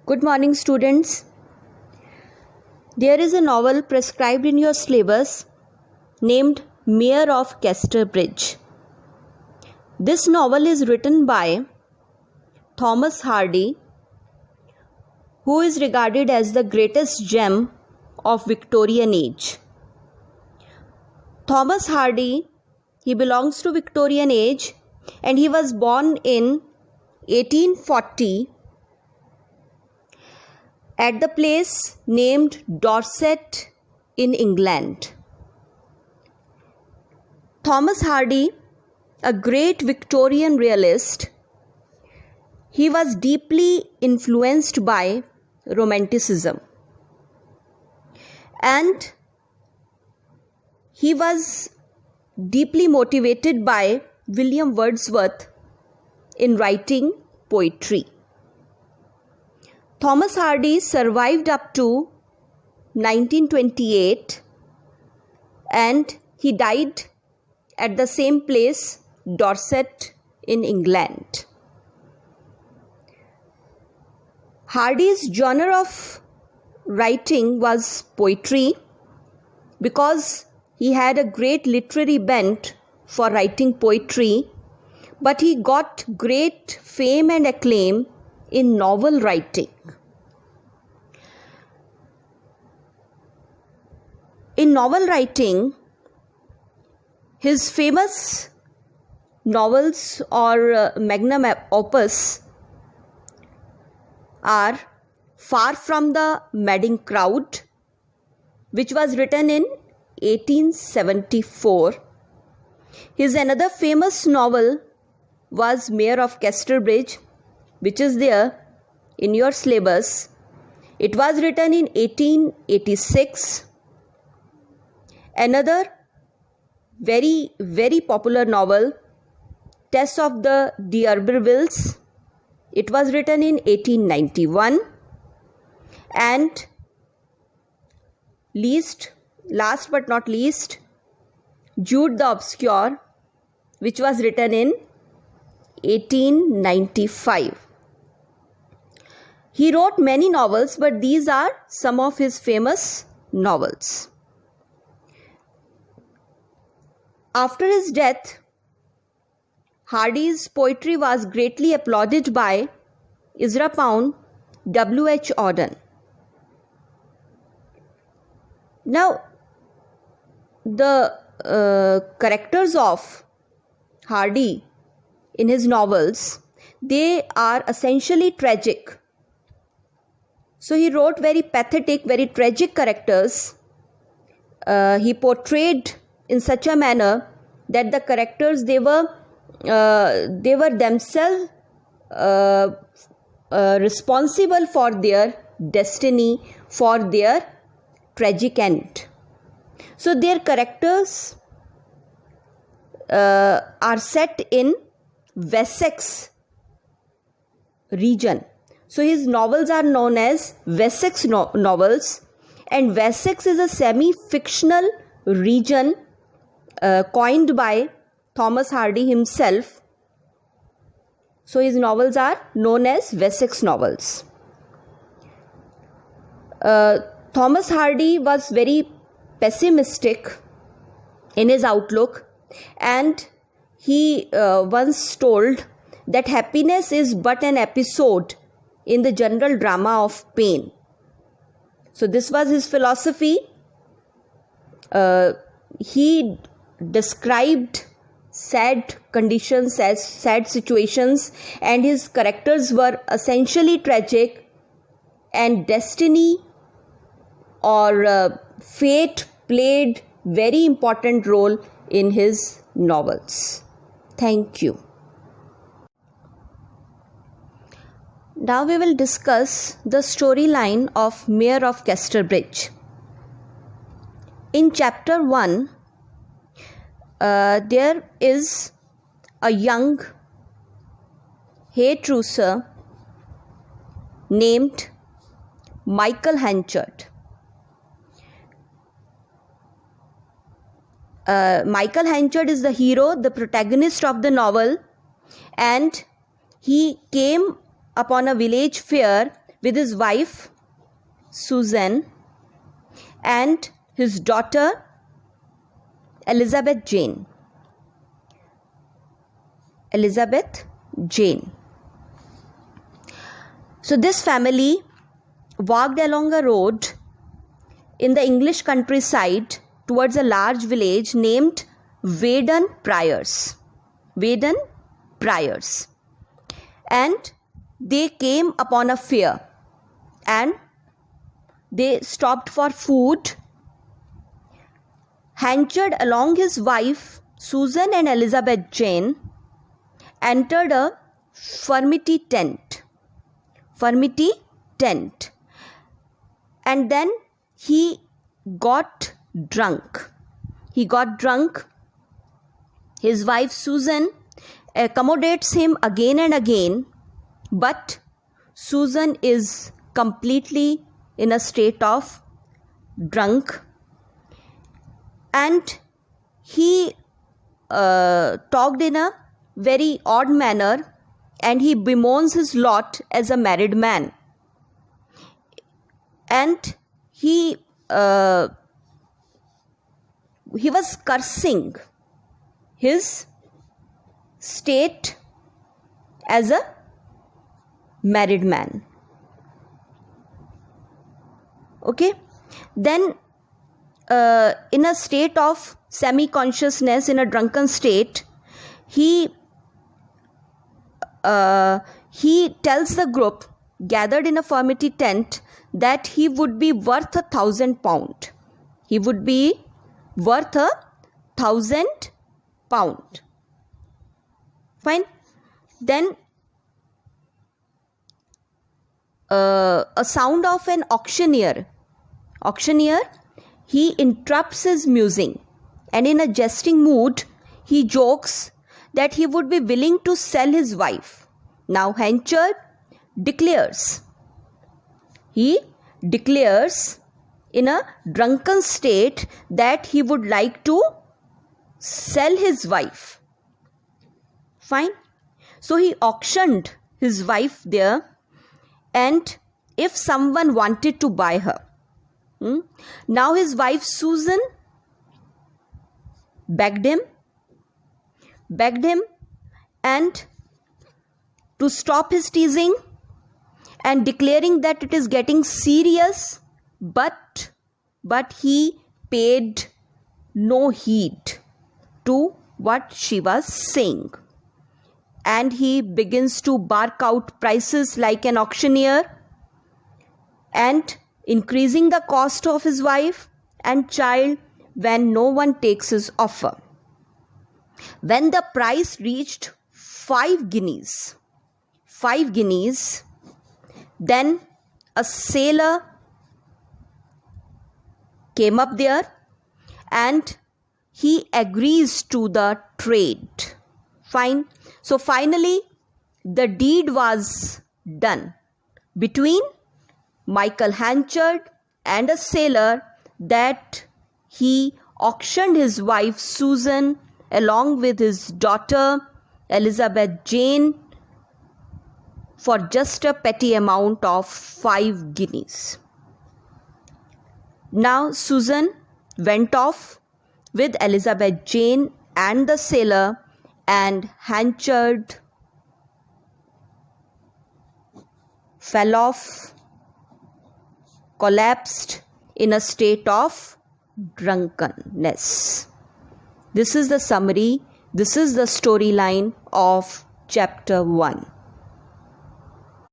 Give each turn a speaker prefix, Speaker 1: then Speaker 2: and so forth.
Speaker 1: Good morning, students. There is a novel prescribed in your syllabus named Mayor of Casterbridge. This novel is written by Thomas Hardy, who is regarded as the greatest gem of Victorian age. Thomas Hardy, he belongs to Victorian age and he was born in 1840 at the place named Dorset in England. Thomas Hardy, a great Victorian realist, he was deeply influenced by Romanticism and he was deeply motivated by William Wordsworth in writing poetry. Thomas Hardy survived up to 1928 and he died at the same place, Dorset in England. Hardy's genre of writing was poetry because he had a great literary bent for writing poetry, but he got great fame and acclaim in novel writing. In novel writing, his famous novels or magnum opus are Far from the Madding Crowd, which was written in 1874. His another famous novel was Mayor of Casterbridge, which is there in your syllabus. It was written in 1886. Another very, very popular novel, Tess of the D'Urbervilles. It was written in 1891. And last but not least, Jude the Obscure, which was written in 1895. He wrote many novels, but these are some of his famous novels. After his death, Hardy's poetry was greatly applauded by Ezra Pound, W.H. Auden. Now, the characters of Hardy in his novels, they are essentially tragic. So he wrote very pathetic, very tragic characters. He portrayed in such a manner that the characters they were themselves responsible for their destiny, for their tragic end. So their characters are set in Wessex region. So his novels are known as Wessex novels, and Wessex is a semi-fictional region coined by Thomas Hardy himself. So his novels are known as Wessex novels. Thomas Hardy was very pessimistic in his outlook, and he once told that happiness is but an episode in the general drama of pain. So this was his philosophy. He described sad conditions as sad situations, and his characters were essentially tragic, and destiny or fate played very important role in his novels. Thank you. Now we will discuss the storyline of Mayor of Casterbridge. In chapter 1, there is a young hairdresser named Michael Henchard. Michael Henchard is the hero, the protagonist of the novel, and he came upon a village fair with his wife Susan and his daughter Elizabeth Jane. So this family walked along a road in the English countryside towards a large village named Weydon Priors. And they came upon a fair and they stopped for food. Hanchard, along his wife Susan and Elizabeth Jane, entered a furmity tent. And then he got drunk. His wife Susan accommodates him again and again, but Susan is completely in a state of drunk, and he talked in a very odd manner, and he bemoans his lot as a married man. And he was cursing his state as a married man. Okay, then in a state of semi-consciousness, in a drunken state, he tells the group gathered in a furmity tent that he would be worth £1,000. He would be worth £1,000. Fine. Then a sound of an auctioneer, he interrupts his musing, and in a jesting mood, he jokes that he would be willing to sell his wife. Now Hanchard declares in a drunken state that he would like to sell his wife. Fine. So he auctioned his wife there, and if someone wanted to buy her. Now his wife Susan begged him and to stop his teasing, and declaring that it is getting serious, but he paid no heed to what she was saying, and he begins to bark out prices like an auctioneer, and increasing the cost of his wife and child when no one takes his offer. When the price reached 5 guineas, then a sailor came up there and he agrees to the trade. Fine. So finally, the deed was done between Michael Hanchard and a sailor, that he auctioned his wife Susan along with his daughter Elizabeth Jane for just a petty amount of 5 guineas. Now Susan went off with Elizabeth Jane and the sailor, and Hanchard fell off, collapsed in a state of drunkenness. This is the summary. This is the storyline of chapter 1.